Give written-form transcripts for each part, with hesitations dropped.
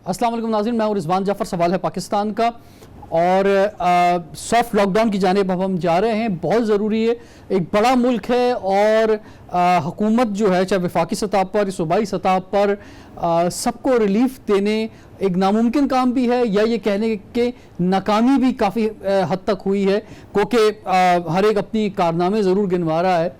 अस्सलाम वालेकुम नाज़रीन, मैं हूं रिजवान जाफर। सवाल है पाकिस्तान का और सॉफ्ट लॉकडाउन की जानिब अब हम जा रहे हैं। बहुत ज़रूरी है, एक बड़ा मुल्क है और हुकूमत जो है चाहे वफाकी सतह पर सूबाई सतह पर सबको रिलीफ देने एक नामुमकिन काम भी है या ये कहने के नाकामी भी काफ़ी हद तक हुई है, क्योंकि हर एक अपनी कारनामे ज़रूर गिनवा रहा है।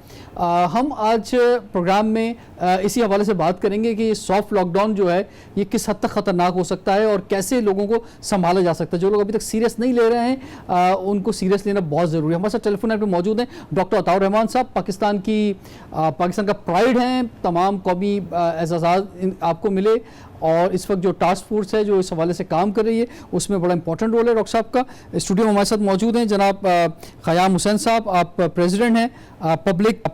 हम आज प्रोग्राम में इसी हवाले से बात करेंगे कि सॉफ्ट लॉकडाउन जो है ये किस हद तक ख़तरनाक हो सकता है और कैसे लोगों को संभाला जा सकता है। जो लोग अभी तक सीरियस नहीं ले रहे हैं उनको सीरियस लेना बहुत ज़रूरी है। हमारे साथ टेलीफोन पर मौजूद हैं डॉक्टर अताउर रहमान साहब, पाकिस्तान का प्राइड हैं, तमाम कौमी एज़ाज़ आपको मिले और इस वक्त जो टास्क फोर्स है जो इस हवाले से काम कर रही है उसमें बड़ा इंपॉर्टेंट रोल है डॉक्टर साहब का। स्टूडियो में हमारे साथ मौजूद हैं जनाब ख़याम हुसैन साहब, आप प्रेसिडेंट हैं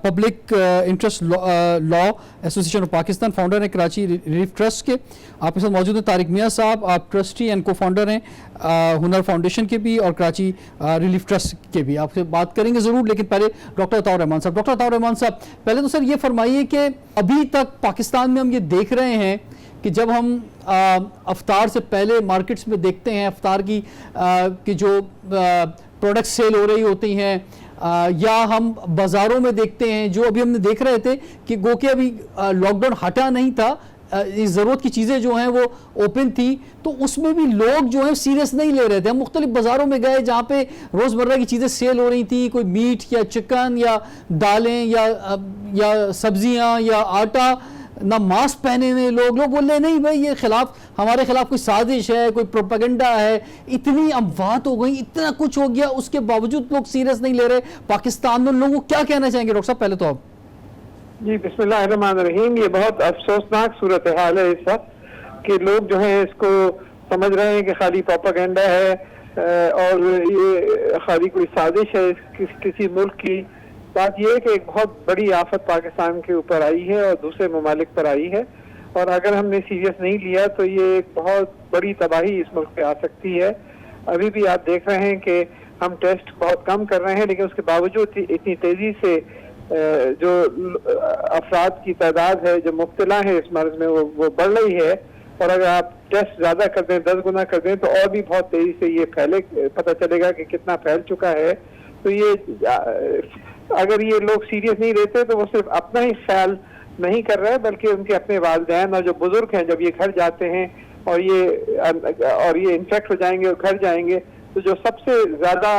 public interest law association of Pakistan, founder हैं कराची रिलीफ ट्रस्ट के। आपके साथ मौजूद हैं तारिक मियाँ साहब, आप ट्रस्टी एंड को फाउंडर हैं हुनर फाउंडेशन के भी और कराची रिलीफ ट्रस्ट के भी। आपसे बात करेंगे ज़रूर, लेकिन पहले डॉक्टर अताउर रहमान साहब। डॉक्टर अताउर रहमान साहब, पहले तो सर ये फरमाइए कि अभी तक पाकिस्तान में हम ये देख रहे हैं कि जब हम अफ्तार से पहले मार्केट्स में देखते हैं अफ्तार की जो प्रोडक्ट्स सेल हो रही होती हैं या हम बाज़ारों में देखते हैं, जो अभी हमने देख रहे थे कि गो के अभी लॉकडाउन हटा नहीं था, इस ज़रूरत की चीज़ें जो हैं वो ओपन थी, तो उसमें भी लोग जो हैं सीरियस नहीं ले रहे थे। हम मुख्तलिफ बाज़ारों में गए जहाँ पे रोज़मर्रा की चीज़ें सेल हो रही थी, कोई मीट या चिकन या दालें या सब्जियाँ या आटा, ना मास्क पहने हुए लोग बोल रहे नहीं भाई ये हमारे खिलाफ कोई साजिश है, कोई प्रोपेगेंडा है। इतनी अमवात हो गई, इतना कुछ हो गया, उसके बावजूद लोग सीरियस नहीं ले रहे। पाकिस्तान में लोगों को क्या कहना चाहेंगे डॉक्टर साहब? पहले तो आप जी, बिस्मिल्लाहिर्रहमानिर्रहीम। ये बहुत अफसोसनाक सूरत हाल है इस वक्त कि लोग जो है इसको समझ रहे हैं कि खाली प्रोपेगेंडा है और ये खाली कोई साजिश है किसी मुल्क की। बात यह है कि एक बहुत बड़ी आफत पाकिस्तान के ऊपर आई है और दूसरे ममालिक पर आई है, और अगर हमने सीरियस नहीं लिया तो ये एक बहुत बड़ी तबाही इस मुल्क पे आ सकती है। अभी भी आप देख रहे हैं कि हम टेस्ट बहुत कम कर रहे हैं, लेकिन उसके बावजूद इतनी तेजी से जो अफराद की तादाद है जो मुब्तला है इस मर्ज में वो बढ़ रही है। और अगर आप टेस्ट ज़्यादा कर दें, 10 गुना कर दें, तो और भी बहुत तेजी से ये पता चलेगा कि कितना फैल चुका है। तो ये अगर ये लोग सीरियस नहीं लेते तो वो सिर्फ अपना ही ख्याल नहीं कर रहे बल्कि उनके अपने वालिदैन और जो बुजुर्ग हैं जब ये घर जाते हैं और ये इन्फेक्ट हो जाएंगे और घर जाएंगे, तो जो सबसे ज्यादा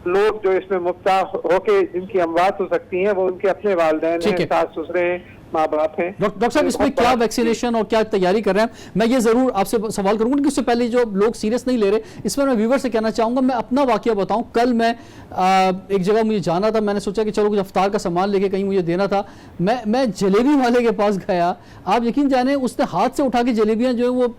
लोग जो इसमें मुब्तला होके जिनकी अमवात हो सकती हैं वो उनके अपने वालिदैन हैं, सास ससुरे हैं, माँ बाप हैं। डॉक्टर साहब, इसमें क्या वैक्सीनेशन और क्या तैयारी कर रहे हैं, मैं ये जरूर आपसे सवाल करूंगा कि उससे पहले जो लोग सीरियस नहीं ले रहे, इसमें मैं व्यूवर से कहना चाहूंगा। मैं अपना वाकया बताऊं। कल मैं एक जगह मुझे जाना था, मैंने सोचा कि चलो कुछ अफ्तार का सामान लेके कहीं मुझे देना था। मैं जलेबी वाले के पास गया, आप यकीन जाने उसने हाथ से उठा के जलेबियां जो है वो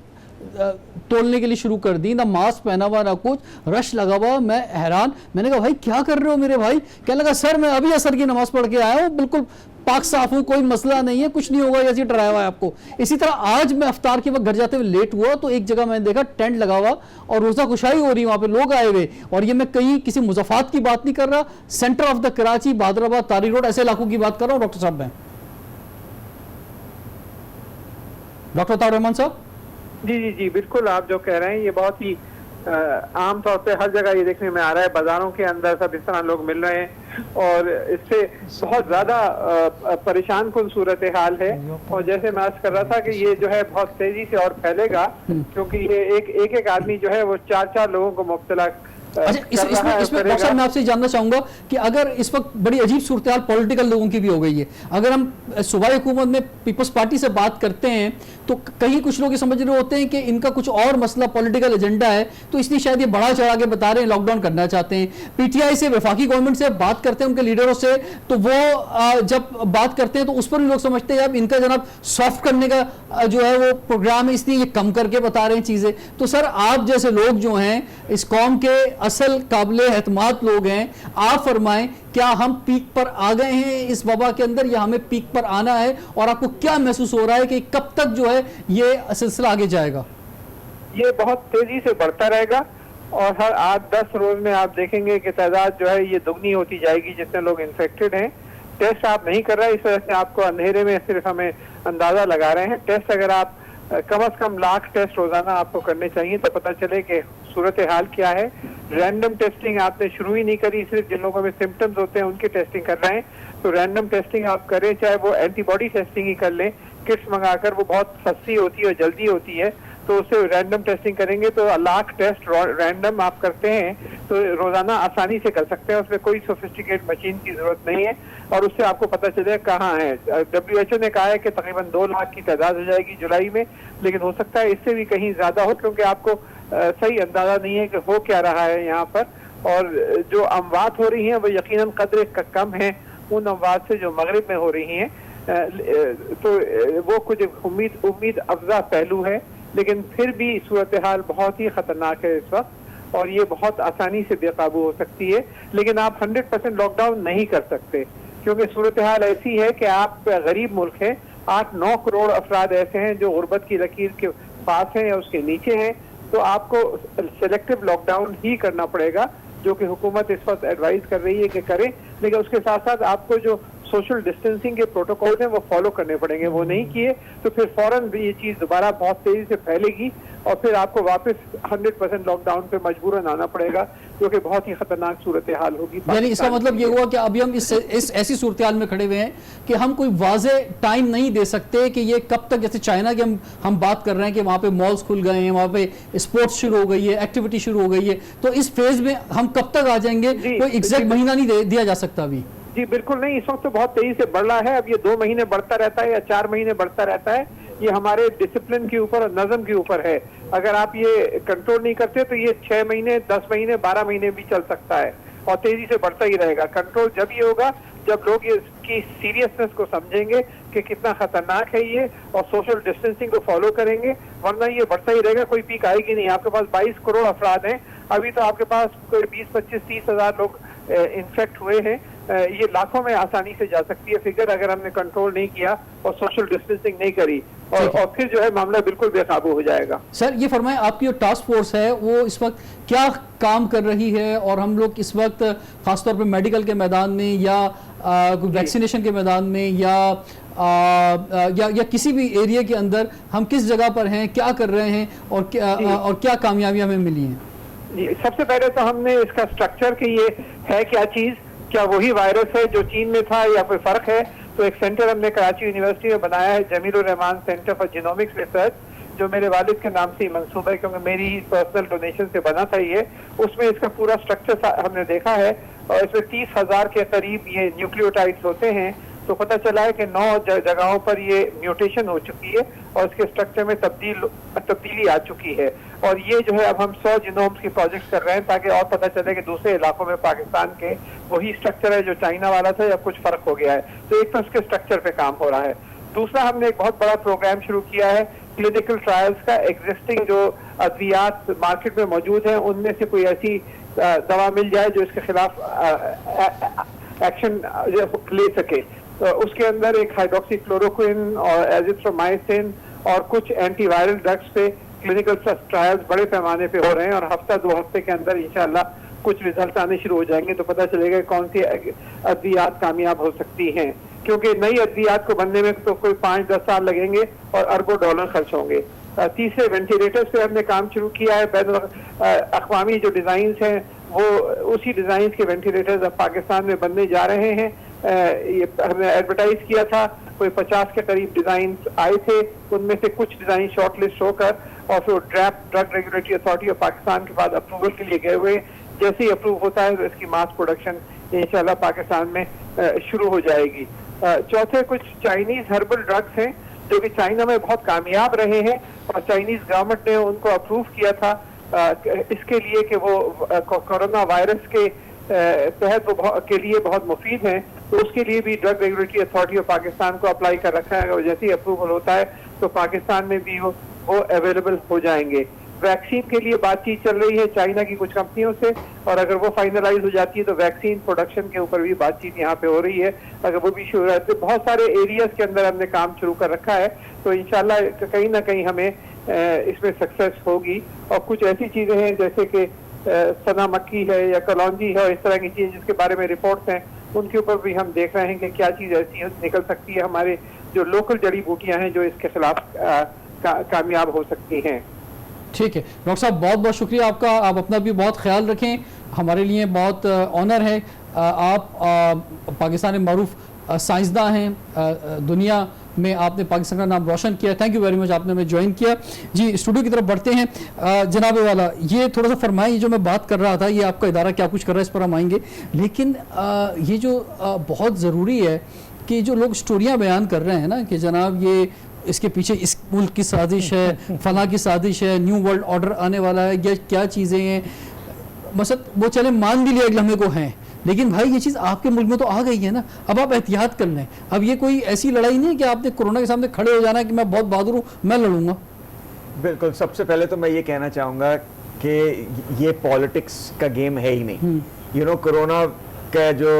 तोड़ने के लिए शुरू कर दी, ना मास्क पहना हुआ ना कुछ, रश लगा हुआ। मैं हैरान, मैंने कहा भाई क्या कर रहे हो मेरे भाई? कहने लगा सर मैं अभी असर की नमाज पढ़ के आया हूँ, बिल्कुल पाक साफ हूँ, कोई मसला नहीं है, कुछ नहीं होगा, ऐसे डराया हुआ है आपको। इसी तरह आज मैं अफ्तार के वक्त घर जाते हुए लेट हुआ तो एक जगह मैंने देखा टेंट लगा हुआ और रोजा खुशाई हो रही, वहां पे लोग आए हुए। और ये मैं कहीं किसी मुजफ्फरात की बात नहीं कर रहा, centre of the Karachi, Bahadurabad, Tariq road, ऐसे इलाकों की बात कर रहा हूँ डॉक्टर साहब। मैं डॉक्टर अताउर रहमान साहब। जी बिल्कुल, आप जो कह रहे हैं ये बहुत ही आम तौर पे हर जगह ये देखने में आ रहा है। बाजारों के अंदर सब इस तरह लोग मिल रहे हैं और इससे बहुत ज्यादा परेशान कुन सूरत हाल है। और जैसे मैं अर्ज कर रहा था कि ये जो है बहुत तेजी से और फैलेगा, क्योंकि ये एक आदमी जो है वो 4 लोगों को मुब्तला। अच्छा, इसमें डॉक्टर साहब मैं आपसे जानना चाहूंगा कि अगर इस वक्त बड़ी अजीब सूरत हाल पॉलिटिकल लोगों की भी हो गई है, अगर हम सूबाई हुकूमत में पीपल्स पार्टी से बात करते हैं तो कहीं कुछ लोग ये समझ रहे होते हैं कि इनका कुछ और मसला पॉलिटिकल एजेंडा है, तो इसलिए शायद ये बढ़ा चढ़ा के बता रहे हैं लॉकडाउन करना चाहते हैं। पीटीआई से, वफाकी गवर्नमेंट से बात करते हैं, उनके लीडरों से, तो वो जब बात करते हैं तो उस पर भी लोग समझते हैं अब इनका जनाब सॉफ्ट करने का जो है वो प्रोग्राम है, इसलिए ये कम करके बता रहे हैं चीजें। तो सर आप जैसे लोग जो हैं इस कौम के असल काबिले एतमाद लोग हैं, आप फरमाएं क्या हम पीक पर आ गए हैं इस वबा के अंदर या हमें पीक पर आना है, और आपको क्या महसूस हो रहा है कि कब तक जो है ये सिलसिला आगे जाएगा? ये बहुत तेजी से बढ़ता रहेगा और हर 8-10 रोज में आप देखेंगे कि तादाद जो है ये दुगनी होती जाएगी जितने लोग इन्फेक्टेड हैं। टेस्ट आप नहीं कर रहे, इस वजह से आपको अंधेरे में सिर्फ हमें अंदाजा लगा रहे हैं। टेस्ट अगर आप कम से कम लाख टेस्ट रोजाना आपको करने चाहिए, तो पता चले कि सूरत हाल क्या है। रैंडम टेस्टिंग आपने शुरू ही नहीं करी, सिर्फ जिन लोगों में सिम्टम्स होते हैं उनकी टेस्टिंग कर रहे हैं, तो रैंडम टेस्टिंग आप करें, चाहे वो एंटीबॉडी टेस्टिंग ही कर लें, किट्स मंगाकर, वो बहुत सस्ती होती है और जल्दी होती है, तो उससे रैंडम टेस्टिंग करेंगे तो लाख टेस्ट रैंडम आप करते हैं तो रोजाना आसानी से कर सकते हैं, उसमें कोई सोफिस्टिकेट मशीन की जरूरत नहीं है, और उससे आपको पता चले कहाँ है। WHO ने कहा है कि तकरीबन 2 लाख की तादाद हो जाएगी जुलाई में, लेकिन हो सकता है इससे भी कहीं ज्यादा हो, क्योंकि आपको सही अंदाजा नहीं है कि हो क्या रहा है यहाँ पर। और जो अमवात हो रही हैं वो यकीनन कदर कम है उन अमवात से जो मगरिब में हो रही हैं, तो वो कुछ उम्मीद अफजा पहलू है, लेकिन फिर भी सूरत हाल बहुत ही खतरनाक है इस वक्त, और ये बहुत आसानी से बेकाबू हो सकती है। लेकिन आप 100% लॉकडाउन नहीं कर सकते, क्योंकि सूरत हाल ऐसी है कि आप गरीब मुल्क है, 8-9 करोड़ अफराद ऐसे हैं जो गुर्बत की लकीर के पास हैं या उसके नीचे हैं, तो आपको सेलेक्टिव लॉकडाउन ही करना पड़ेगा, जो कि हुकूमत इस वक्त एडवाइज कर रही है कि करें। लेकिन उसके साथ साथ आपको जो सोशल डिस्टेंसिंग के प्रोटोकॉल हैं वो फॉलो करने पड़ेंगे, वो नहीं किए तो फिर फौरन भी ये चीज दोबारा बहुत तेजी से फैलेगी और फिर आपको वापस 100% लॉकडाउन पे मजबूरन आना पड़ेगा, जो कि बहुत ही खतरनाक सूरत हाल होगी। यानी इसका मतलब ये हुआ कि अभी हम इस ऐसी सूरत हाल में खड़े हुए हैं कि हम कोई वाज़े टाइम नहीं दे सकते कि ये कब तक, जैसे चाइना की हम बात कर रहे हैं कि वहाँ पे मॉल्स खुल गए हैं, वहाँ पे स्पोर्ट्स शुरू हो गई है, एक्टिविटी शुरू हो गई है, तो इस फेज में हम कब तक आ जाएंगे, कोई एग्जैक्ट महीना नहीं दिया जा सकता अभी। जी बिल्कुल नहीं, इस वक्त तो बहुत तेजी से बढ़ रहा है, अब ये 2 महीने बढ़ता रहता है या 4 महीने बढ़ता रहता है, ये हमारे डिसिप्लिन के ऊपर और नज़म के ऊपर है। अगर आप ये कंट्रोल नहीं करते तो ये 6 महीने, 10 महीने, 12 महीने भी चल सकता है और तेजी से बढ़ता ही रहेगा। कंट्रोल जब ही होगा जब लोग इसकी सीरियसनेस को समझेंगे कि कितना खतरनाक है ये, और सोशल डिस्टेंसिंग को फॉलो करेंगे, वरना ये बढ़ता ही रहेगा, कोई पीक आएगी नहीं। आपके पास 22 करोड़ अफराद हैं, अभी तो आपके पास कोई 20-25-30 हजार लोग इन्फेक्ट हुए हैं, ये लाखों में आसानी से जा सकती है फिगर, अगर हमने कंट्रोल नहीं किया और सोशल डिस्टेंसिंग नहीं करी, और फिर जो है मामला बिल्कुल बेकाबू हो जाएगा। सर ये फरमाएं, आपकी जो टास्क फोर्स है वो इस वक्त क्या काम कर रही है, और हम लोग इस वक्त खासतौर पे मेडिकल के मैदान में या वैक्सीनेशन के मैदान में या किसी भी एरिया के अंदर हम किस जगह पर हैं, क्या कर रहे हैं, और क्या कामयाबियां हमें मिली हैं? जी, सबसे पहले तो हमने इसका स्ट्रक्चर कि ये है क्या चीज, क्या वही वायरस है जो चीन में था या कोई फर्क है, तो एक सेंटर हमने कराची यूनिवर्सिटी में बनाया है, Jamilur Rahman centre for genomics research, जो मेरे वालिद के नाम से ही मंसूब है, क्योंकि मेरी पर्सनल डोनेशन से बना था ये। उसमें इसका पूरा स्ट्रक्चर हमने देखा है, और इसमें 30,000 के करीब ये न्यूक्लियोटाइड्स होते हैं, तो पता चला है कि 9 जगहों पर ये म्यूटेशन हो चुकी है और इसके स्ट्रक्चर में तब्दीली आ चुकी है, और ये जो है अब हम 100 जीनोम्स की प्रोजेक्ट कर रहे हैं ताकि और पता चले कि दूसरे इलाकों में पाकिस्तान के वही स्ट्रक्चर है जो चाइना वाला था या कुछ फर्क हो गया है। तो एक तो इसके स्ट्रक्चर पे काम हो रहा है। दूसरा, हमने एक बहुत बड़ा प्रोग्राम शुरू किया है क्लिनिकल ट्रायल्स का। एग्जिस्टिंग जो अद्वियात मार्केट में मौजूद है उनमें से कोई ऐसी दवा मिल जाए जो इसके खिलाफ एक्शन ले सके, तो उसके अंदर एक हाइड्रोक्सीक्लोरोक्विन और एजिथ्रोमाइसिन और कुछ एंटीवायरल ड्रग्स पे क्लिनिकल ट्रायल्स बड़े पैमाने पे हो रहे हैं, और हफ्ता 2 हफ्ते के अंदर इंशाल्लाह कुछ रिजल्ट आने शुरू हो जाएंगे, तो पता चलेगा कौन सी अद्वियात कामयाब हो सकती हैं, क्योंकि नई अद्वियात को बनने में तो कोई 5-10 साल लगेंगे और अरबों डॉलर खर्च होंगे। तीसरे, वेंटिलेटर्स पे हमने काम शुरू किया है। बैन अक़वामी जो डिजाइन हैं वो उसी डिजाइन के वेंटिलेटर्स अब पाकिस्तान में बनने जा रहे हैं। ये हमने एडवर्टाइज किया था, कोई 50 के करीब डिजाइन आए थे, उनमें से कुछ डिजाइन शॉर्टलिस्ट होकर और फिर drug regulatory authority of Pakistan के बाद अप्रूवल के लिए गए हुए। जैसे ही अप्रूव होता है तो इसकी मास प्रोडक्शन इंशाल्लाह पाकिस्तान में शुरू हो जाएगी। चौथे, कुछ चाइनीज हर्बल ड्रग्स हैं जो कि चाइना में बहुत कामयाब रहे हैं और चाइनीज गवर्नमेंट ने उनको अप्रूव किया था इसके लिए कि वो कोरोना वायरस के तहत वो के लिए बहुत मुफीद हैं, तो उसके लिए भी drug regulatory authority of Pakistan को अप्लाई कर रखा है, और जैसे ही अप्रूवल होता है तो पाकिस्तान में भी वो अवेलेबल हो जाएंगे। वैक्सीन के लिए बातचीत चल रही है चाइना की कुछ कंपनियों से, और अगर वो फाइनलाइज हो जाती है तो वैक्सीन प्रोडक्शन के ऊपर भी बातचीत यहाँ पे हो रही है। अगर वो भी शुरू है तो बहुत सारे एरियाज के अंदर हमने काम शुरू कर रखा है, तो इंशाल्लाह कहीं ना कहीं हमें इसमें सक्सेस होगी। और कुछ ऐसी चीजें हैं जैसे कि सना मक्की है या कलौंजी है, इस तरह की चीजें जिसके बारे में रिपोर्ट्स हैं, उनके ऊपर भी हम देख रहे हैं कि क्या चीज ऐसी निकल सकती है। हमारे जो लोकल जड़ी बूटियां हैं जो इसके खिलाफ कामयाब हो सकती हैं। ठीक है डॉक्टर साहब, बहुत बहुत शुक्रिया आपका, आप अपना भी बहुत ख्याल रखें, हमारे लिए बहुत ऑनर है। आप पाकिस्तान में मरूफ साइंसदान हैं, दुनिया में आपने पाकिस्तान का नाम रोशन किया। थैंक यू वेरी मच, आपने हमें ज्वाइन किया। जी स्टूडियो की तरफ बढ़ते हैं। जनाब वाला, ये थोड़ा सा फरमाएं, जो मैं बात कर रहा था, ये आपका इदारा क्या कुछ कर रहा है इस पर हम आएंगे, लेकिन ये जो बहुत ज़रूरी है कि जो लोग स्टोरियाँ बयान कर रहे हैं ना कि जनाब ये इसके पीछे इस मुल्क की साजिश है, फलां की साजिश है, न्यू वर्ल्ड ऑर्डर आने वाला है, या क्या चीज़ें हैं, मसद वो चले मान भी लिया अगले लम्हे को हैं, लेकिन भाई ये चीज़ आपके मुल्क में तो आ गई है ना, अब आप एहतियात कर लें। अब ये कोई ऐसी लड़ाई नहीं है कि आपने कोरोना के सामने खड़े हो जाना है कि मैं बहुत बहादुर हूँ, मैं लड़ूंगा। बिल्कुल, सबसे पहले तो मैं ये कहना चाहूँगा कि ये पॉलिटिक्स का गेम है ही नहीं। यू नो, कोरोना का जो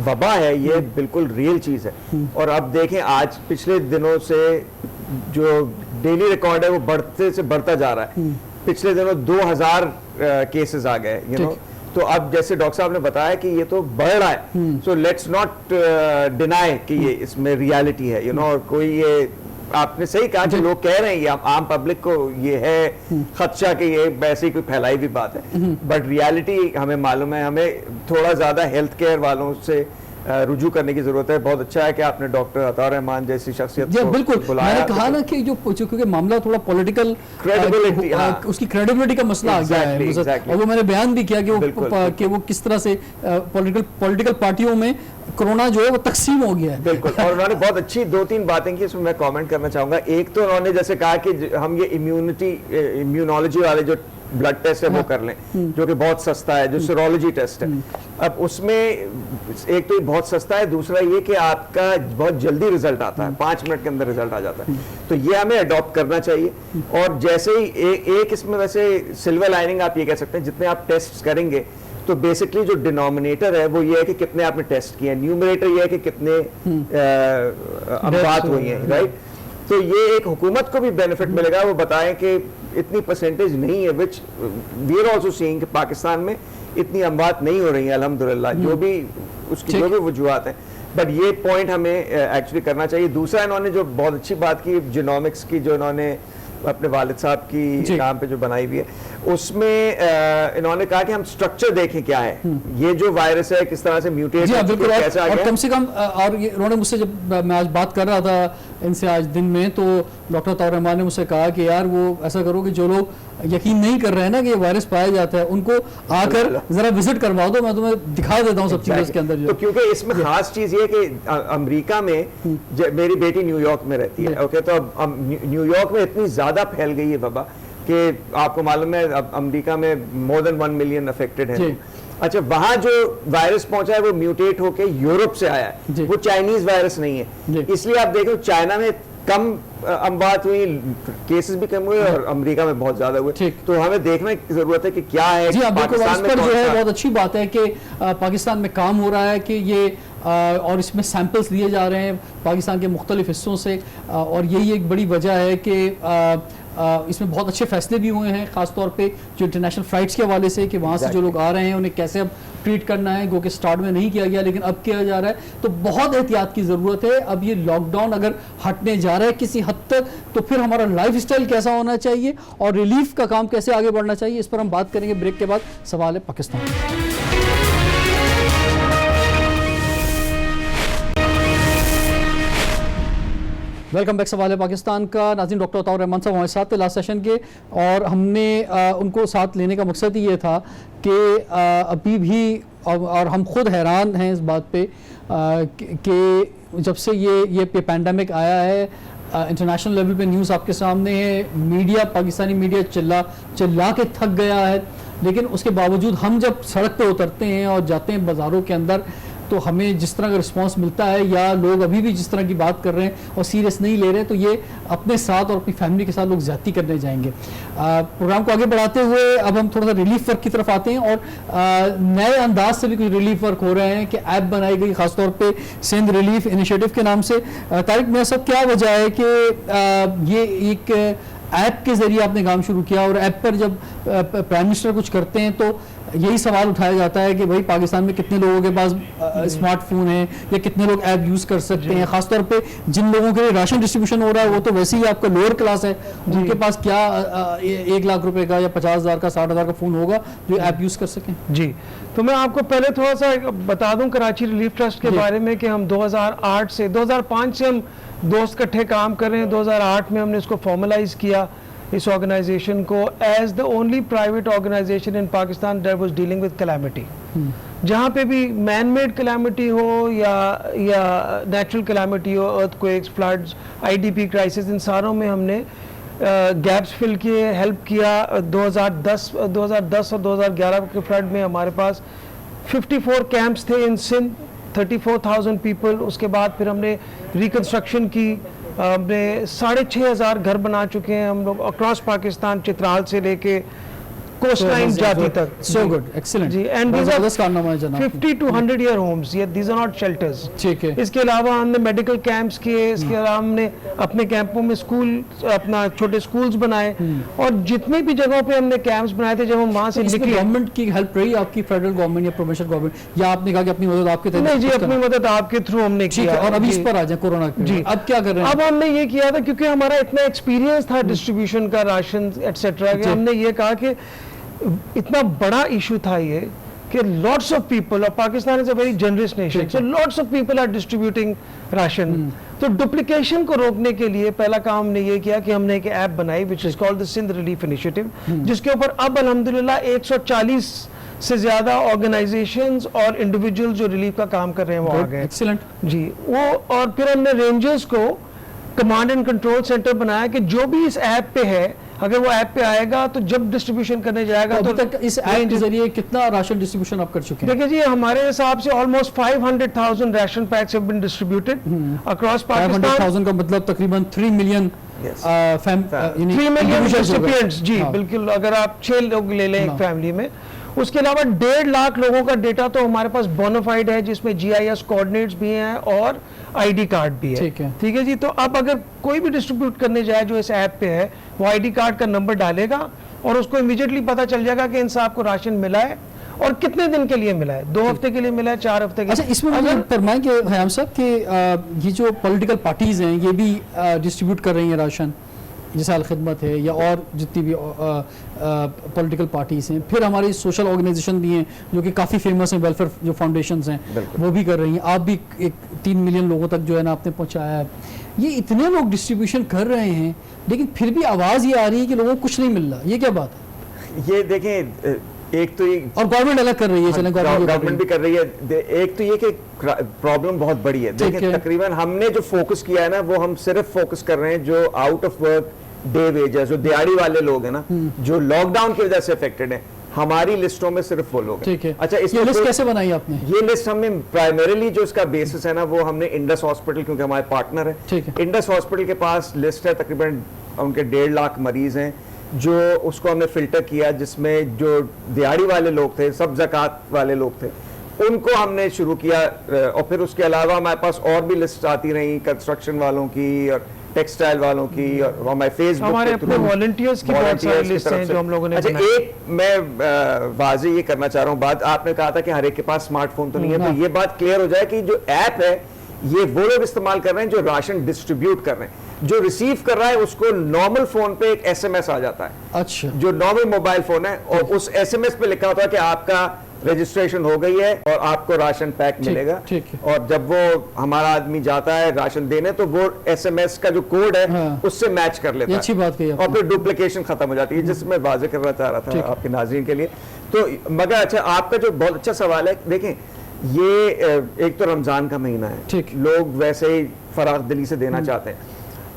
वबा है ये बिल्कुल रियल चीज़ है। और अब देखें, आज पिछले दिनों से जो डेली रिकॉर्ड है वो बढ़ते से बढ़ता जा रहा है। पिछले दिनों 2000 केसेस आ गए, यू नो। तो अब जैसे डॉक्टर साहब ने बताया कि ये तो बढ़ रहा है, सो लेट्स नॉट डिनाई कि ये इसमें रियलिटी है, यू नो। और कोई ये आपने सही कहा कि लोग कह रहे हैं, ये आम पब्लिक को ये है खदशा कि ये वैसे ही कोई फैलाई हुई बात है, बट रियलिटी हमें मालूम है। हमें थोड़ा ज़्यादा हेल्थ केयर वालों से रुजू करने की जरूरत है। बहुत अच्छा है कि आपने डॉक्टर अतार रहमान जैसी शख्सियत को बिल्कुल बुलाया। मैंने कहा ना कि जो क्योंकि मामला थोड़ा पॉलिटिकल क्रेडिबिलिटी, उसकी क्रेडिबिलिटी का मसला आ गया है, exactly. और वो मैंने बयान भी किया कि वो किस तरह से पॉलिटिकल पार्टियों में कोरोना जो है वो तकसीम हो गया है। बिल्कुल, और उन्होंने बहुत अच्छी 2-3 बातें की, इसमें मैं कमेंट करना चाहूंगा। एक तो उन्होंने जैसे कहा कि हम ये इम्यूनोलॉजी वाले जो ब्लड टेस्ट है वो कर लें, जो कि बहुत सस्ता है, जो सीरोलॉजी टेस्ट है। अब उसमें एक तो ये बहुत सस्ता है, दूसरा ये कि आपका बहुत जल्दी रिजल्ट आता है, 5 मिनट के अंदर रिजल्ट आ जाता है। तो ये हमें अडॉप्ट करना चाहिए। और जैसे ही एक इसमें वैसे सिल्वर लाइनिंग आप ये कह सकते हैं, जितने आप टेस्ट करेंगे तो बेसिकली जो डिनोमिनेटर है वो ये है कि कितने आपने टेस्ट किए, न्यूमरेटर ये है कि कितने अमवात हुई हैं, राइट। तो ये एक हुकूमत को भी बेनिफिट मिलेगा, वो बताएं कि इतनी परसेंटेज नहीं है, which we are also seeing कि पाकिस्तान में इतनी अमवात नहीं हो रही है अल्हम्दुलिल्लाह, जो भी उसकी जो भी वजूहात हैं। बट ये पॉइंट हमें एक्चुअली करना चाहिए। दूसरा, इन्होंने जो बहुत अच्छी बात की जीनोमिक्स की, जो इन्होंने अपने वालिद साहब की नाम पे जो बनाई हुई है, उसमें इन्होंने कहा कि हम स्ट्रक्चर देखें क्या है, ये जो वायरस है किस तरह से म्यूटेट कैसे आ गया। कम से कम और इन्होंने मुझसे, जब मैं आज बात कर रहा था इनसे आज दिन में, तो डॉक्टर अताउर रहमान ने मुझसे कहा कि यार वो ऐसा करो कि जो लोग यकीन नहीं कर रहे हैं ना कि ये वायरस पाया जाता है, उनको आकर जरा विजिट करवा दो, मैं तुम्हें दिखा देता हूँ सब चीजें इसके अंदर। तो क्योंकि इसमें खास चीज ये कि अमेरिका में, मेरी बेटी न्यूयॉर्क में रहती है, ओके, तो अब न्यूयॉर्क में इतनी ज्यादा फैल गई है वबा कि आपको मालूम है अब अमेरिका में मोर देन 1 मिलियन अफेक्टेड है। अच्छा, वहां जो वायरस पहुंचा है वो म्यूटेट होके यूरोप से आया है, वो चाइनीज वायरस नहीं है। इसलिए आप देखो चाइना में कम अमवात हुई, केसेस भी कम हुए, और अमेरिका में बहुत ज्यादा हुए। तो हमें देखने की जरूरत है कि क्या है। जी पाकिस्तान में जो है बहुत अच्छी बात है कि पाकिस्तान में काम हो रहा है कि ये और इसमें सैंपल्स लिए जा रहे हैं पाकिस्तान के मुख्तलिफ हिस्सों से, और यही एक बड़ी वजह है कि इसमें बहुत अच्छे फैसले भी हुए हैं, ख़ासतौर पे जो इंटरनेशनल फ़्लाइट्स के हवाले से कि वहाँ से जो लोग आ रहे हैं उन्हें कैसे अब ट्रीट करना है, जो कि स्टार्ट में नहीं किया गया लेकिन अब किया जा रहा है। तो बहुत एहतियात की ज़रूरत है। अब ये लॉकडाउन अगर हटने जा रहा है किसी हद तक, तो फिर हमारा लाइफ स्टाइल कैसा होना चाहिए और रिलीफ का काम कैसे आगे बढ़ना चाहिए, इस पर हम बात करेंगे ब्रेक के बाद। सवाल है पाकिस्तान। Welcome back. सवाल है पाकिस्तान का। नाज़रीन, डॉक्टर अताउर रहमान साहब हमारे साथ थे लास्ट सेशन के, और हमने उनको साथ लेने का मकसद ही ये था कि अभी भी और हम खुद हैरान हैं इस बात पे कि जब से ये पैंडेमिक आया है, इंटरनेशनल लेवल पे न्यूज़ आपके सामने है, मीडिया, पाकिस्तानी मीडिया चिल्ला के थक गया है, लेकिन उसके बावजूद हम जब सड़क पे उतरते हैं और जाते हैं बाज़ारों के अंदर, तो हमें जिस तरह का रिस्पांस मिलता है, या लोग अभी भी जिस तरह की बात कर रहे हैं और सीरियस नहीं ले रहे, तो ये अपने साथ और अपनी फैमिली के साथ लोग ज़्यादती करने जाएंगे। प्रोग्राम को आगे बढ़ाते हुए अब हम थोड़ा सा रिलीफ वर्क की तरफ आते हैं, और नए अंदाज से भी कुछ रिलीफ वर्क हो रहे हैं कि ऐप बनाई गई ख़ासतौर पे सिंध रिलीफ इनिशिएटिव के नाम से। तारिक मेरा सब क्या वजह है कि ये एक ایپ کے ذریعے آپ نے کام شروع کیا, اور ایپ پر جب پرائم منسٹر کچھ کرتے ہیں تو یہی سوال اٹھایا جاتا ہے کہ بھائی پاکستان میں کتنے لوگوں کے پاس اسمارٹ فون ہے یا کتنے لوگ ایپ یوز کر سکتے ہیں, خاص طور پہ جن لوگوں کے لیے راشن ڈسٹریبیوشن ہو رہا ہے وہ تو ویسے ہی آپ کا لوور کلاس ہے, ان کے پاس کیا 1 لاکھ روپے کا یا 50,000 کا 60,000 کا فون ہوگا جو ایپ یوز کر سکیں. جی تو میں آپ کو پہلے تھوڑا سا بتا دوں کراچی ریلیف ٹرسٹ کے بارے میں کہ ہم 2005 سے ہم دوست کٹھے کام کر رہے ہیں. 2008 میں ہم نے اس کو فارملائز کیا اس آرگنائزیشن کو as the only private organization in Pakistan that was dealing with calamity. جہاں پہ بھی مین میڈ کلیمٹی ہو یا نیچرل کلیمٹی ہو, earthquakes, floods, IDP crisis, ان ساروں میں ہم نے گیپس فل کیے, ہیلپ کیا. 2010 اور 2011 کے فلڈ میں ہمارے پاس 54 کیمپس تھے ان سندھ, 34,000 پیپل. اس کے بعد پھر ہم نے ریکنسٹرکشن کی, ہم نے 6,500 گھر بنا چکے ہیں ہم لوگ اکراس پاکستان, چترال سے لے کے کوسٹ لائن جاتی تک. So good, excellent. جی, اینڈ دیز زبردست کارنامہ ہے جناب. 50 to 100 year homes, these are not shelters. ٹھیک ہے. اس کے علاوہ ہم نے میڈیکل کیمپس کیے, اس کے علاوہ ہم نے اپنے کیمپوں میں اسکول, اپنا چھوٹے اسکولز بنائے, اور جتنی بھی جگہوں پہ ہم نے کیمپس بنائے تھے جب ہم وہاں سے نکلے. گورنمنٹ کی ہیلپ رہی آپ کی, فیڈرل گورنمنٹ یا پروونشل گورنمنٹ, یا آپ نے کہا کہ اپنی مدد آپ کے نہیں جی, اپنی مدد آپ کے تھرو ہم نے ٹھیک ہے. اور ابھی اس پر آ جائیں کورونا کے, جی اب کیا کر رہے ہیں؟ اب ہم نے یہ کیا تھا کیونکہ ہمارا اتنا ایکسپیرینس تھا ڈسٹریبیوشن کا, راشن ایٹسیٹرا, کہ ہم نے یہ کہا کہ اتنا بڑا ایشو تھا یہ کہ lots of people, اور Pakistan is a very generous nation, so lots of people are distributing ration. تو ڈپلیکیشن کو روکنے کے لیے پہلا کام ہم نے یہ کیا کہ ہم نے ایک ایپ بنائی which is called the Sindh Relief Initiative, جس کے اوپر اب الحمدللہ 140 سے زیادہ آرگنائزیشنز اور انڈیویجول جو ریلیف کا کام کر رہے ہیں وہ آ گئے. ایکسلنٹ. جی, وہ, اور پھر ہم نے رینجرز کو کمانڈ اینڈ کنٹرول سینٹر بنایا کہ جو بھی اس ایپ پہ ہے, اگر وہ ایپ پہ آئے گا تو جب ڈسٹریبیوشن کرنے جائے گا تو ابھی تک اس ایپ کے ذریعے کتنا راشن ڈسٹریبیوشن آپ کر چکے ہیں؟ دیکھیں جی, ہمارے حساب سے almost 500,000 ration packs have been distributed across Pakistan. 500,000 کا مطلب تقریباً 3 ملین 3 million recipients. جی بالکل, اگر آپ 6 لوگ لے لیں ایک فیملی میں. اس کے علاوہ 1.5 لاکھ لوگوں کا ڈیٹا تو ہمارے پاس بونافائڈ ہے, جس میں GIS کوآرڈینیٹس بھی ہیں اور ID کارڈ بھی ہے. ٹھیک ہے جی. تو اب اگر کوئی بھی ڈسٹریبیوٹ کرنے جائے جو اس ایپ پہ ہے, وہ ID کارڈ کا نمبر ڈالے گا اور اس کو امیڈیٹلی پتا چل جائے گا کہ ان صاحب کو راشن ملا ہے اور کتنے دن کے لیے ملا ہے, 2 ہفتے کے لیے ملا ہے, 4 ہفتے کے لیے. اچھا, اس میں مجھے فرمائیں کہ خیام صاحب کہ یہ جو پولیٹیکل پارٹیز ہیں یہ بھی ڈسٹریبیوٹ کر رہی ہیں راشن, جیسے الخدمت ہے یا اور جتنی بھی پولیٹیکل پارٹیز ہیں, پھر ہماری سوشل آرگنائزیشن بھی ہیں جو کہ کافی فیمس ہیں, ویلفیئر جو فاؤنڈیشنز ہیں وہ بھی کر رہی ہیں. آپ بھی 3 ملین لوگوں تک جو ہے نا آپ نے پہنچایا ہے. یہ اتنے لوگ ڈسٹریبیوشن کر رہے ہیں لیکن پھر بھی آواز یہ آ رہی ہے کہ لوگوں کو کچھ نہیں مل رہا, یہ کیا بات ہے؟ یہ دیکھیں, ایک تو یہ, اور گورنمنٹ الگ کر رہی ہے, چلیں گورنمنٹ بھی کر رہی ہے. ایک تو یہ کہ پرابلم بہت بڑی ہے. دیکھیں تقریباً ہم نے جو فوکس کیا ہے نا, وہ ہم صرف فوکس کر رہے ہیں جو out of work day wages, جو دیہڑی والے لوگ ہیں نا, جو لاک ڈاؤن کی وجہ سے افیکٹڈ ہیں, ہماری لسٹوں میں صرف وہ لوگ ہیں. اچھا, اس لسٹ کیسے بنائی آپ نے؟ یہ لسٹ ہم نے پرائمریلی جو اس کا بیسس ہے نا, وہ ہم نے انڈس ہاسپٹل, کیونکہ ہمارے پارٹنر ہے, انڈس ہاسپٹل کے پاس لسٹ ہے, تقریباً ان کے 1.5 لاکھ مریض ہیں, جو اس کو ہم نے فلٹر کیا, جس میں جو دیہڑی والے لوگ تھے, سب زکوٰۃ والے لوگ تھے, ان کو ہم نے شروع کیا. اور پھر اس کے علاوہ ہمارے پاس اور بھی لسٹ آتی رہی, کنسٹرکشن والوں کی اور ٹیکسٹائل والوں کی, اور ہمارے فیس بک, ہمارے اپنے والنٹیئرز کی بہت ساری لسٹ ہیں جو ہم لوگوں نے بنائی. ایک میں واضح یہ کرنا چاہ رہا ہوں بات, آپ نے کہا تھا کہ ہر ایک کے پاس اسمارٹ فون تو نہیں ہے, تو یہ بات کلیئر ہو جائے کہ جو ایپ ہے یہ وہ لوگ استعمال کر رہے ہیں جو راشن ڈسٹریبیوٹ کر رہے ہیں. جو ریسیو کر رہا ہے اس کو نارمل فون پہ ایک SMS آ جاتا ہے, اچھا, جو نارمل موبائل فون ہے, اور اس SMS پہ لکھا ہوتا ہے کہ آپ کا رجسٹریشن ہو گئی ہے اور آپ کو راشن پیک ملے گا. اور جب وہ ہمارا آدمی جاتا ہے راشن دینے تو وہ SMS کا جو کوڈ ہے اس سے میچ کر لیتا ہے. اچھی بات کہی, اور پھر ڈپلیکیشن ختم ہو جاتی ہے, جس میں واضح کرنا چاہ رہا تھا آپ کے ناظرین کے لیے. تو مگر اچھا, آپ کا جو بہت اچھا سوال ہے, دیکھیں یہ ایک تو رمضان کا مہینہ ہے, لوگ ویسے ہی فراغ دلی سے دینا چاہتے ہیں.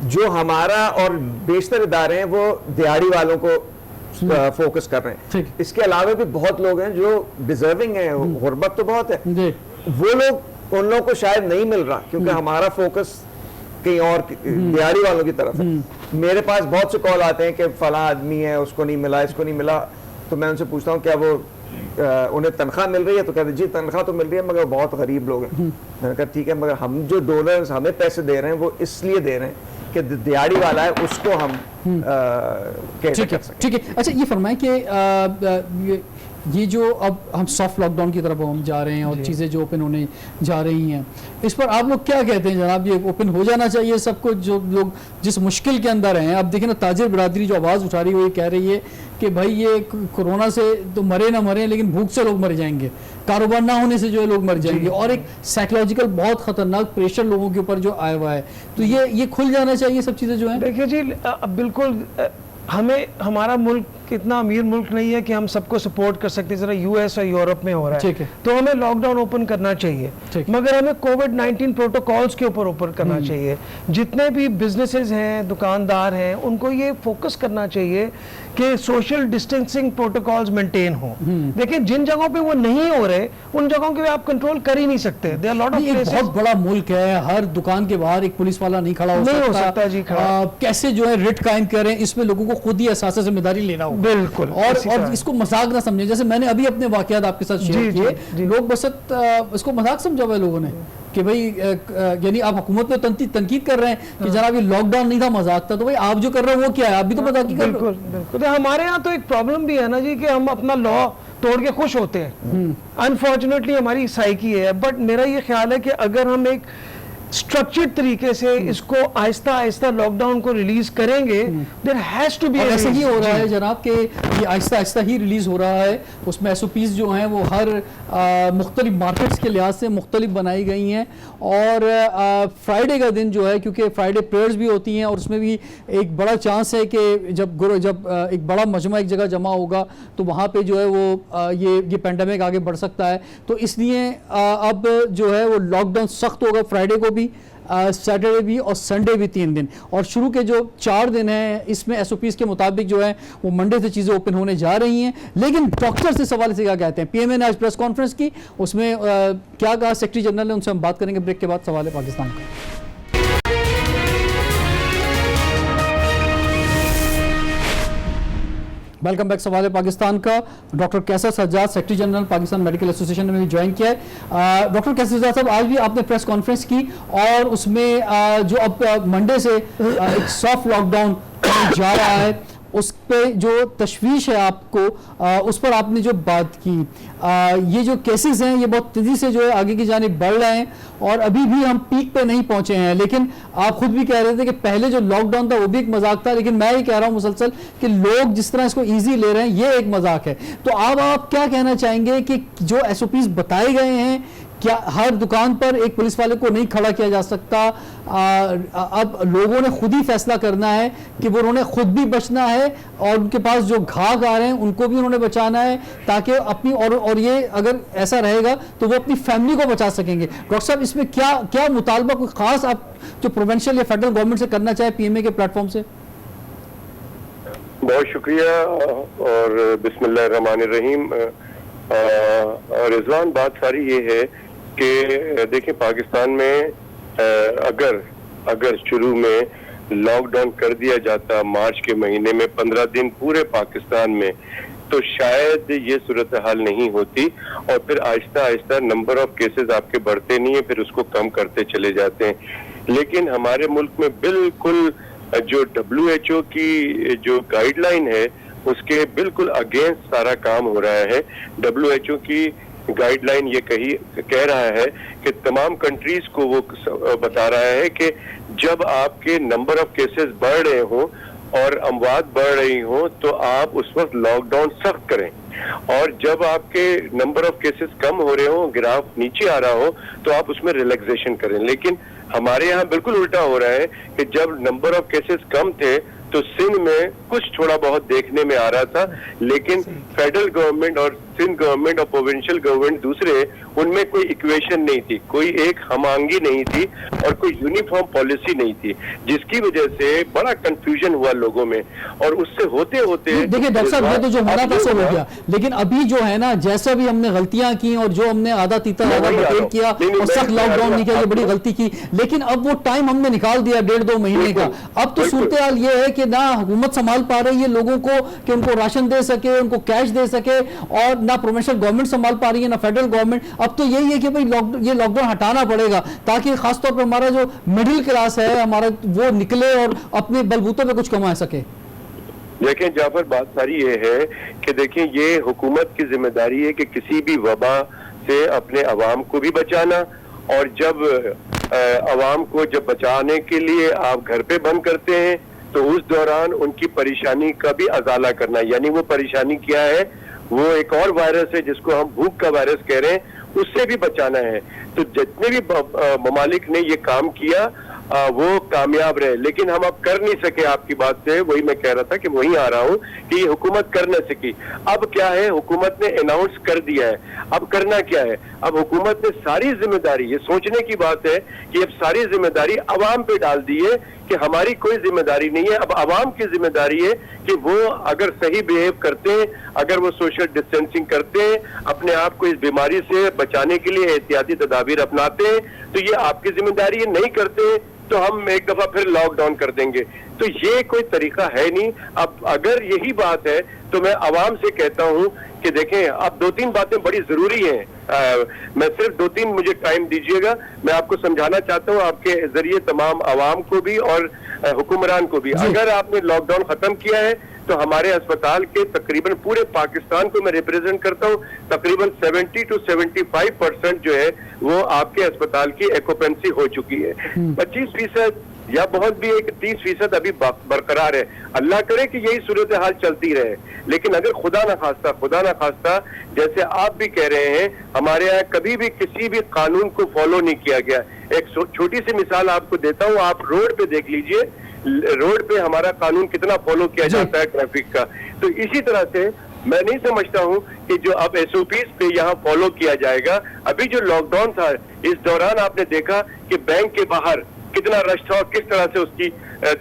جو ہمارا اور بیشتر ادارے ہیں وہ دیہڑی والوں کو فوکس کر رہے ہیں. اس کے علاوہ بھی بہت لوگ ہیں جو ڈیزرونگ ہیں, غربت تو بہت ہے, وہ لوگ, ان لوگوں کو شاید نہیں مل رہا کیونکہ ہمارا فوکس کہیں اور دیہڑی والوں کی طرف ہے. میرے پاس بہت سے کال آتے ہیں کہ فلاں آدمی ہے, اس کو نہیں ملا, اس کو نہیں ملا, تو میں ان سے پوچھتا ہوں کیا وہ انہیں تنخواہ مل رہی ہے, تو کہتے ہیں جی تنخواہ تو مل رہی ہے مگر بہت غریب لوگ ہیں. میں نے کہا ٹھیک ہے, مگر ہم جو ڈونرز ہمیں پیسے دے رہے ہیں وہ اس لیے دے رہے ہیں کہ دیہڑی والا ہے اس کو ہم ठीक है, ठीक है। अच्छा ये फरमाएं कि ये जो अब हम सॉफ्ट लॉकडाउन की तरफ हम जा रहे हैं और चीज़ें जो ओपन होने जा रही हैं, इस पर आप लोग क्या कहते हैं जनाब? ये ओपन हो जाना चाहिए सबको, जो लोग जिस मुश्किल के अंदर हैं? अब देखिए ना, ताजिर बिरादरी जो आवाज़ उठा रही है वो ये कह रही है कि भाई ये कोरोना से तो मरे ना मरे, लेकिन भूख से लोग मर जाएंगे, कारोबार ना होने से जो है लोग मर जाएंगे, और एक साइकोलॉजिकल बहुत खतरनाक प्रेशर लोगों के ऊपर जो आया हुआ है। तो ये खुल जाना चाहिए सब चीज़ें जो हैं। देखिए जी, बिल्कुल हमें, हमारा मुल्क इतना अमीर मुल्क नहीं है कि हम सबको सपोर्ट कर सकते हैं। जरा यूएस और यूरोप में हो रहा है, तो हमें लॉकडाउन ओपन करना चाहिए, मगर हमें कोविड-19 प्रोटोकॉल्स के ऊपर ओपन करना चाहिए। जितने भी बिजनेसेस हैं, दुकानदार हैं, उनको ये फोकस करना चाहिए कि सोशल डिस्टेंसिंग प्रोटोकॉल्स मेंटेन हो। देखिए जिन जगहों पे वो नहीं हो रहे, उन जगहों के आप कंट्रोल कर ही नहीं सकते। देयर लॉट ऑफ प्लेसेस, बहुत बड़ा मुल्क है, हर दुकान के बाहर एक पुलिस वाला नहीं खड़ा हो सकता जी। कैसे जो है रिट कायम करें, इसमें लोगों को खुद ही एहसास जिम्मेदारी लेना होगा। बिल्कुल, और इसको मजाक ना समझे। जैसे मैंने अभी अपने वाकयात आपके साथ शेयर किए, लोग बस इसको मजाक समझा हुआ है लोगों ने कि भाई यानी आप हुकूमत पे तनकीद कर रहे हैं कि जनाब ये लॉकडाउन नहीं था, मजाक था। तो भाई आप जो कर रहे हो वो क्या है? आप भी तो मजाक ही कर रहे हो। बिल्कुल। हमारे यहाँ तो एक प्रॉब्लम भी है ना जी, कि हम अपना लॉ तोड़ के खुश होते हैं। अनफॉर्चुनेटली हमारी साइकी है। बट मेरा ये ख्याल है कि अगर हम एक स्ट्रक्चर्ड तरीके से इसको आहिस्ता आहिस्ता लॉकडाउन को रिलीज करेंगे, देयर हैज टू बी, ऐसे ही हो रहा है जनाब कि ये आहिस्ता आहिस्ता ही रिलीज हो रहा है। उसमें एसओपीज जो हैं वो हर मुख्तलिफ मार्केट्स के लिहाज से मुख्तलिफ बनाई गई हैं। और फ्राइडे का दिन जो है, क्योंकि फ्राइडे प्रेयर्स भी होती हैं और उसमें भी एक बड़ा चांस है कि जब एक बड़ा मजमा एक जगह जमा होगा तो वहाँ पे जो है वो ये पेंडेमिक आगे बढ़ सकता है। तो इसलिए अब जो है वो लॉकडाउन सख्त होगा, फ्राइडे को भी, सैटरडे भी और संडे भी 3 दिन। और शुरू के जो 4 दिन हैं इसमें एसओपीज के मुताबिक जो है वो मंडे से चीज़ें ओपन होने जा रही हैं। लेकिन डॉक्टर से सवाल से क्या कहते हैं? पीएमए ने आज प्रेस कॉन्फ्रेंस की, उसमें क्या कहा सेक्रेटरी जनरल ने, उनसे हम बात करेंगे ब्रेक के बाद। सवाल है पाकिस्तान का। Welcome back. सवाल है पाकिस्तान का। Doctor Qaiser Sajjad, secretary general Pakistan medical association ने भी ज्वाइन किया है। डॉक्टर कैसर सज्जाद साहब, आज भी आपने प्रेस कॉन्फ्रेंस की और उसमें जो अब मंडे से एक सॉफ्ट लॉकडाउन जा रहा है, उस पे जो तशवीश है आपको, उस पर आपने जो बात की, ये जो केसेस हैं ये बहुत तेज़ी से जो है आगे की जानिब बढ़ रहे हैं और अभी भी हम पीक पे नहीं पहुंचे हैं। लेकिन आप खुद भी कह रहे थे कि पहले जो लॉकडाउन था वो भी एक मजाक था, लेकिन मैं ये कह रहा हूँ मुसलसल कि लोग जिस तरह इसको ईजी ले रहे हैं ये एक मजाक है। तो अब आप क्या कहना चाहेंगे कि जो एसओपीज बताए गए हैं, क्या हर दुकान पर एक पुलिस वाले को नहीं खड़ा किया जा सकता? अब लोगों ने खुद ही फैसला करना है कि वो उन्होंने खुद भी बचना है और उनके पास जो घाव आ रहे हैं उनको भी उन्होंने बचाना है, ताकि अपनी और ये अगर ऐसा रहेगा तो वो अपनी फैमिली को बचा सकेंगे। डॉक्टर साहब, इसमें क्या मुतालबा कोई खास आप जो प्रोविंशियल या फेडरल गवर्नमेंट से करना चाहे पीएमए के प्लेटफॉर्म से? बहुत शुक्रिया और बिस्मिल्लाहिर्रहमानिर्रहीम। रिजवान, बात सारी ये है कि देखिए पाकिस्तान में अगर शुरू में लॉकडाउन कर दिया जाता मार्च के महीने में 15 दिन पूरे पाकिस्तान में, तो शायद ये सूरत हाल नहीं होती। और फिर Aahista Aahista number of cases आपके बढ़ते नहीं है, फिर उसको कम करते चले जाते हैं। लेकिन हमारे मुल्क में बिल्कुल जो WHO की जो गाइडलाइन है उसके बिल्कुल अगेंस्ट सारा काम हो रहा है। WHO की गाइडलाइन ये कह रहा है कि तमाम कंट्रीज को वो बता रहा है कि जब आपके नंबर ऑफ केसेस बढ़ रहे हो और अमवात बढ़ रही हो तो आप उस वक्त लॉकडाउन सख्त करें, और जब आपके नंबर ऑफ केसेस कम हो रहे हो, ग्राफ नीचे आ रहा हो, तो आप उसमें रिलैक्सेशन करें। लेकिन हमारे यहाँ बिल्कुल उल्टा हो रहा है कि जब नंबर ऑफ केसेस कम थे तो सिंध में कुछ थोड़ा बहुत देखने में आ रहा था, लेकिन फेडरल गवर्नमेंट और सिंध गवर्नमेंट और प्रोविंशियल गवर्नमेंट दूसरे, उनमें कोई इक्वेशन नहीं थी, कोई एक हमांगी नहीं थी और कोई यूनिफॉर्म पॉलिसी नहीं थी, जिसकी वजह से बड़ा कंफ्यूजन हुआ लोगों में। और उससे होते होते देखिए डॉक्टर साहब, ये तो जो होना था सो हो गया, लेकिन अभी जो है ना, जैसा भी हमने गलतियां की और जो हमने आधा तीता आधा बटेर किया और सख्त लॉकडाउन नहीं किया, ये बड़ी गलती की। लेकिन अब वो टाइम हमने निकाल दिया 1.5-2 महीने का। अब तो सूरत हाल ये है कि ना हुकूमत संभाल पा रही है लोगों को कि उनको राशन दे सके, उनको कैश दे सके, और نہ پروونشل گورنمنٹ سنبھال پا رہی ہے نہ فیڈرل گورنمنٹ. اب تو یہی ہے کہ بھائی یہ لاک ڈاؤن ہٹانا پڑے گا تاکہ خاص طور پر ہمارا جو مڈل کلاس ہے ہمارا وہ نکلے اور اپنے بلبوتوں پہ کچھ کما سکے. دیکھیں جعفر، بات ساری یہ ہے کہ دیکھیں یہ حکومت کی ذمہ داری ہے کہ کسی بھی وبا سے اپنے عوام کو بھی بچانا، اور جب عوام کو جب بچانے کے لیے آپ گھر پہ بند کرتے ہیں تو اس دوران ان کی پریشانی کا بھی ازالہ کرنا. یعنی وہ پریشانی کیا ہے، وہ ایک اور وائرس ہے جس کو ہم بھوک کا وائرس کہہ رہے ہیں، اس سے بھی بچانا ہے. تو جتنے بھی ممالک نے یہ کام کیا وہ کامیاب رہے، لیکن ہم اب کر نہیں سکے. آپ کی بات سے وہی میں کہہ رہا تھا کہ وہیں آ رہا ہوں کہ یہ حکومت کر نہ سکی. اب کیا ہے، حکومت نے اناؤنس کر دیا ہے، اب کرنا کیا ہے، اب حکومت نے ساری ذمہ داری، یہ سوچنے کی بات ہے کہ اب ساری ذمہ داری عوام پہ ڈال دی ہے کہ ہماری کوئی ذمہ داری نہیں ہے. اب عوام کی ذمہ داری ہے کہ وہ اگر صحیح بیہیو کرتے ہیں، اگر وہ سوشل ڈسٹینسنگ کرتے ہیں، اپنے آپ کو اس بیماری سے بچانے کے لیے احتیاطی تدابیر اپناتے ہیں، تو یہ آپ کی ذمہ داری ہے. نہیں کرتے ہیں تو ہم ایک دفعہ پھر لاک ڈاؤن کر دیں گے. تو یہ کوئی طریقہ ہے نہیں. اب اگر یہی بات ہے تو میں عوام سے کہتا ہوں کہ دیکھیں اب 2-3 باتیں بڑی ضروری ہیں. میں صرف 2-3 مجھے ٹائم دیجئے گا، میں آپ کو سمجھانا چاہتا ہوں آپ کے ذریعے تمام عوام کو بھی اور حکمران کو بھی. اگر آپ نے لاک ڈاؤن ختم کیا ہے تو ہمارے اسپتال کے تقریباً پورے پاکستان کو میں ریپریزنٹ کرتا ہوں، تقریباً 70 to 75% جو ہے وہ آپ کے اسپتال کی ایکوپینسی ہو چکی ہے. 25% یا بہت بھی ایک 30% ابھی برقرار ہے. اللہ کرے کہ یہی صورتحال چلتی رہے، لیکن اگر خدا نہ خواستہ جیسے آپ بھی کہہ رہے ہیں ہمارے یہاں کبھی بھی کسی بھی قانون کو فالو نہیں کیا گیا. ایک چھوٹی سی مثال آپ کو دیتا ہوں، آپ روڈ پہ دیکھ لیجئے، روڈ پہ ہمارا قانون کتنا فالو کیا جاتا ہے ٹریفک کا. تو اسی طرح سے میں نہیں سمجھتا ہوں کہ جو اب SOPs پہ یہاں فالو کیا جائے گا. ابھی جو لاک ڈاؤن تھا اس دوران آپ نے دیکھا کہ بینک کے باہر کتنا رش تھا اور کس طرح سے اس کی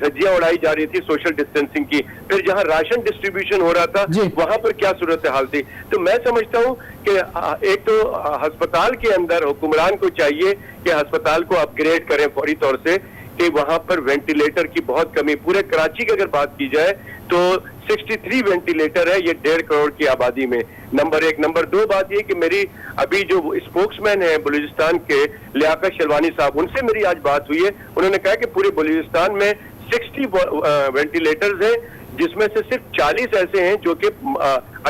دھجیاں اڑائی جا رہی تھی سوشل ڈسٹینسنگ کی. پھر جہاں راشن ڈسٹریبیوشن ہو رہا تھا وہاں پر کیا صورتحال تھی. تو میں سمجھتا ہوں کہ ایک تو ہسپتال کے اندر حکمران کو چاہیے کہ ہسپتال کو اپ گریڈ کریں فوری طور سے، کہ وہاں پر وینٹیلیٹر کی بہت کمی. پورے کراچی کی اگر بات کی جائے تو 63 وینٹیلیٹر ہے یہ 1.5 کروڑ کی آبادی میں. نمبر 1. نمبر 2 بات یہ کہ میری ابھی جو اسپوکس مین ہیں بلوچستان کے لیاقت شلوانی صاحب، ان سے میری آج بات ہوئی ہے. انہوں نے کہا کہ پورے بلوچستان میں 60 وینٹیلیٹرز ہیں، جس میں سے صرف 40 ایسے ہیں جو کہ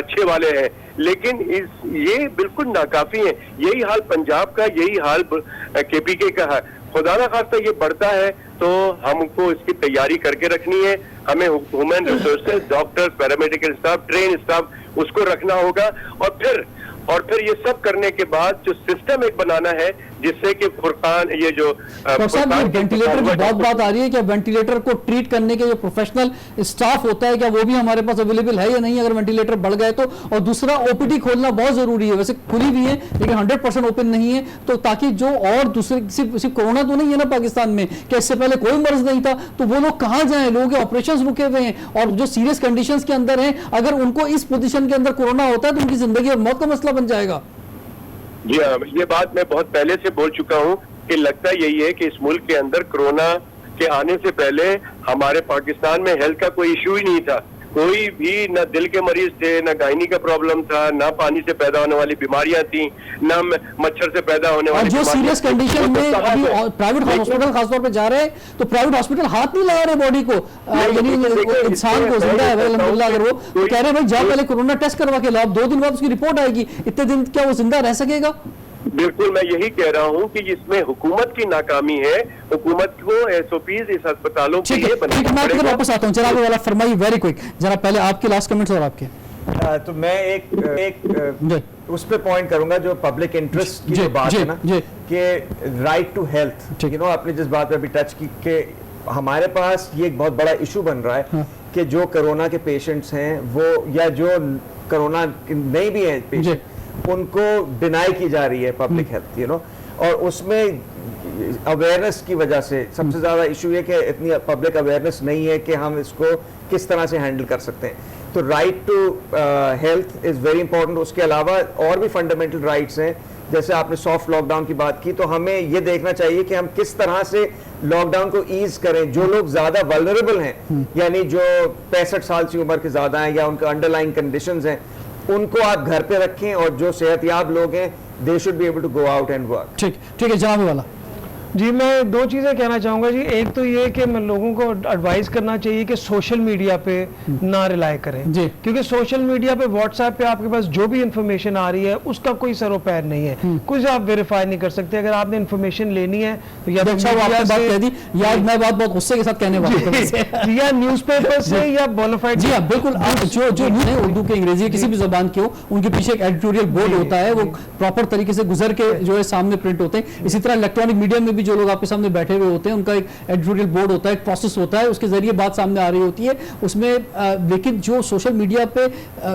اچھے والے ہیں، لیکن یہ بالکل ناکافی ہیں. یہی حال پنجاب کا، یہی حال KPK کا ہے. خدا نہ خواستہ یہ بڑھتا ہے تو ہم کو اس کی تیاری کر کے رکھنی ہے. ہمیں human resources, doctors, paramedical staff, train staff اس کو رکھنا ہوگا، اور پھر یہ سب کرنے کے بعد جو سسٹم ایک بنانا ہے جس سے کہ فرقان یہ جو وینٹیلیٹر کی بہت بات آ رہی ہے کہ وینٹیلیٹر کو ٹریٹ کرنے کے جو پروفیشنل اسٹاف ہوتا ہے کیا وہ بھی ہمارے پاس اویلیبل ہے یا نہیں اگر وینٹیلیٹر بڑھ گئے تو. اور دوسرا OPD کھولنا بہت ضروری ہے. ویسے کھلی بھی ہے لیکن 100% اوپن نہیں ہے، تو تاکہ جو اور دوسرے صرف کورونا تو نہیں ہے نا پاکستان میں کہ اس سے پہلے کوئی مرض نہیں تھا، تو وہ لوگ کہاں جائیں؟ لوگوں کے آپریشنز رکے ہوئے ہیں اور جو سیریس کنڈیشنز کے اندر ہیں، اگر ان کو اس پوزیشن کے اندر کورونا ہوتا ہے تو ان کی زندگی اور موت کا مسئلہ بن جائے گا. جی ہاں، یہ بات میں بہت پہلے سے بول چکا ہوں کہ لگتا یہی ہے کہ اس ملک کے اندر کورونا کے آنے سے پہلے ہمارے پاکستان میں ہیلتھ کا کوئی ایشو ہی نہیں تھا. کوئی بھی نہ دل کے مریض تھے، نہ گائنی کا پرابلم تھا، نہ پانی سے پیدا ہونے والی بیماریاں تھیں، نہ مچھر سے پیدا ہونے والی جو سیریس کنڈیشن میں ابھی پرائیویٹ ہاسپٹل خاص طور پہ جا رہے ہیں تو پرائیویٹ ہاسپٹل ہاتھ نہیں لگا رہے باڈی کو، یعنی انسان کو زندہ ہے الحمدللہ. اگر وہ کہہ رہے ہیں بھائی جاؤ پہلے کورونا ٹیسٹ کروا کے لاؤ، 2 دن بعد اس کی رپورٹ آئے گی، اتنے دن کیا وہ زندہ رہ سکے گا؟ بالکل میں یہی کہہ رہا ہوں کہ اس میں حکومت کی ناکامی ہے. حکومت کو SOPs اس ہسپتالوں کے لیے بنانا میں پھر واپس آتا ہوں. جناب والا فرمائیے ویری کوئک. جناب پہلے آپ کے لاسٹ کمنٹس اور آپ کے. تو میں ایک اس پہ پوائنٹ کروں گا جو پبلک انٹرسٹ کی جو بات ہے نا کہ رائٹ ٹو ہیلتھ، آپ نے جس بات پہ ابھی ٹچ کی کہ ہمارے پاس یہ ایک بہت بڑا ایشو بن رہا ہے کہ جو کرونا کے پیشنٹس ہیں وہ یا جو کرونا نہیں بھی ہیں پیشنٹ ان کو ڈینائی کی جا رہی ہے پبلک ہیلتھ اور اس میں اویئرنیس کی وجہ سے سب سے زیادہ ایشو یہ کہ اتنی پبلک اویئرنیس نہیں ہے کہ ہم اس کو کس طرح سے ہینڈل کر سکتے ہیں. تو right to health is very important. اس کے علاوہ اور بھی فنڈامنٹل رائٹس ہیں، جیسے آپ نے سافٹ لاک ڈاؤن کی بات کی، تو ہمیں یہ دیکھنا چاہیے کہ ہم کس طرح سے لاک ڈاؤن کو ایز کریں. جو لوگ زیادہ ولنریبل ہیں، یعنی جو 65 سال کی عمر کے زیادہ ہیں یا ان کا انڈر لائن کنڈیشنز ہیں، ان کو آپ گھر پہ رکھیں, اور جو صحت یاب لوگ ہیں they should be able to go out and work. ٹھیک ہے جناب والا. جی میں دو چیزیں کہنا چاہوں گا جی. ایک تو یہ کہ میں لوگوں کو ایڈوائز کرنا چاہیے کہ سوشل میڈیا پہ نہ ریلائی کریں, کیونکہ سوشل میڈیا پہ واٹس ایپ پہ آپ کے پاس جو بھی انفارمیشن آ رہی ہے اس کا کوئی سر و پیر نہیں ہے, کچھ آپ ویریفائی نہیں کر سکتے. اگر آپ نے انفارمیشن لینی ہے تو یا میں بات بہت غصے کے ساتھ کہنے والا ہوں, یا نیوز پیپر سے یا بونافائڈ. جی ہاں بالکل, جو نیوز ہے اردو کے انگریزی کسی بھی زبان کے ہو ان کے پیچھے ایک ایڈیٹوریل بورڈ ہوتا ہے, وہ پراپر طریقے سے گزر کے جو ہے سامنے پرنٹ ہوتے ہیں. اسی طرح الیکٹرانک میڈیا میں بھی جو لوگ آپ کے سامنے بیٹھے ہوئے ہوتے ہیں ان کا ایک ایڈیٹوریل بورڈ ہوتا ہے, ایک پروسیس ہوتا ہے, اس کے ذریعے بات سامنے آ رہی ہوتی ہے اس میں. لیکن جو سوشل میڈیا پہ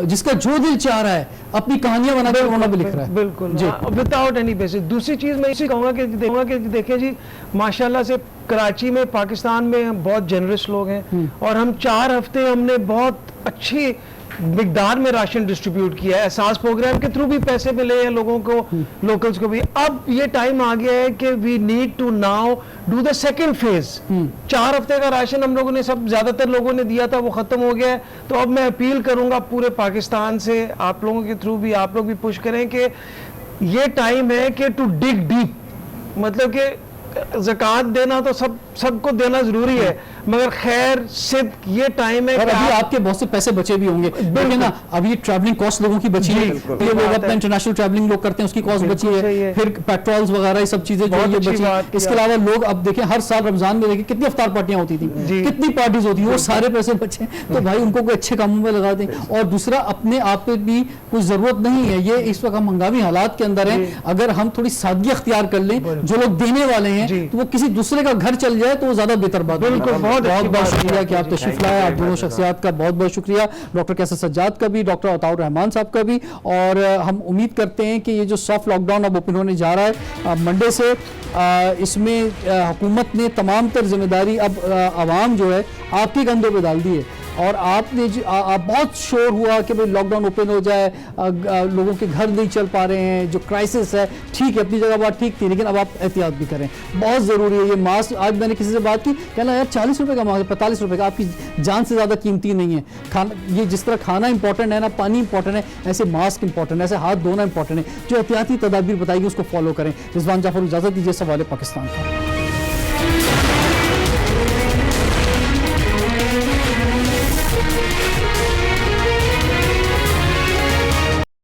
جس کا جو دل چاہ رہا ہے اپنی کہانیاں بنا کے رونا بھی لکھ رہا ہے. بالکل وداؤٹ اینی بیسس. دوسری چیز میں اسی کہوں گا کہ دیکھیں جی ماشاءاللہ سے کراچی میں پاکستان میں ہم بہت جنرس لوگ ہیں, اور ہم 4 ہفتے ہم نے بہت اچھی مقدار میں راشن ڈسٹریبیوٹ کیا ہے. احساس پروگرام کے تھرو بھی پیسے ملے ہیں لوگوں کو, لوکلز کو بھی. اب یہ ٹائم آ گیا ہے کہ we need to now do the second phase. 4 ہفتے کا راشن ہم لوگوں نے زیادہ تر لوگوں نے دیا تھا, وہ ختم ہو گیا ہے. تو اب میں اپیل کروں گا پورے پاکستان سے, آپ لوگوں کے تھرو بھی آپ لوگ بھی پش کریں کہ یہ ٹائم ہے کہ ٹو ڈگ ڈیپ. مطلب کہ زکوٰۃ دینا تو سب کو دینا ضروری ہے, مگر خیر صدق یہ ٹائم ہے. اور ابھی آپ کے بہت سے پیسے بچے بھی ہوں گے دیکھیں نا, ابھی ٹریولنگ کاسٹ لوگوں کی بچی ہے, یہ لوگ اپنا انٹرنیشنل ٹریولنگ لوگ کرتے ہیں اس کی کاسٹ بچی ہے, پھر پیٹرولز وغیرہ یہ سب چیزیں جو یہ بچی. اس کے علاوہ لوگ اب دیکھیں ہر سال رمضان میں دیکھیں کتنی افطار پارٹیاں ہوتی تھیں, کتنی پارٹیز ہوتی ہیں, وہ سارے پیسے بچے. تو بھائی ان کو کوئی اچھے کاموں میں لگا دیں. اور دوسرا اپنے آپ پہ بھی کوئی ضرورت نہیں ہے, یہ اس وقت ہم ہنگامی حالات کے اندر ہیں, اگر ہم تھوڑی سادگی اختیار کر لیں, جو لوگ دینے والے ہیں تو وہ کسی دوسرے کا گھر چل جائے تو وہ زیادہ بہتر بات ہے. بہت بہت شکریہ کہ آپ تشریف لائے. آپ دونوں شخصیات کا بہت بہت شکریہ, ڈاکٹر کیسر سجاد کا بھی, ڈاکٹر عطاء الرحمان صاحب کا بھی. اور ہم امید کرتے ہیں کہ یہ جو سافٹ لاک ڈاؤن اب اوپن ہونے جا رہا ہے منڈے سے, اس میں حکومت نے تمام تر ذمہ داری اب عوام جو ہے آپ کے کندھوں پہ ڈال دی ہے. اور آپ نے بہت شور ہوا کہ بھئی لاک ڈاؤن اوپن ہو جائے, لوگوں کے گھر نہیں چل پا رہے ہیں, جو کرائسس ہے ٹھیک ہے اپنی جگہ بات ٹھیک تھی, لیکن اب آپ احتیاط بھی کریں, بہت ضروری ہے. یہ ماسک آج میں نے کسی سے بات کی, کہنا یار 40 روپے کا ماسک 45 روپے کا, آپ کی جان سے زیادہ قیمتی نہیں ہے. یہ جس طرح کھانا امپورٹنٹ ہے نا, پانی امپورٹنٹ ہے, ایسے ماسک امپورٹنٹ ہے, ایسے ہاتھ دھونا امپورٹنٹ ہے. جو احتیاطی تدابیر بتائی گی اس کو فالو کریں. رضوان جعفر اجازت دیجیے, سوال پاکستان کا.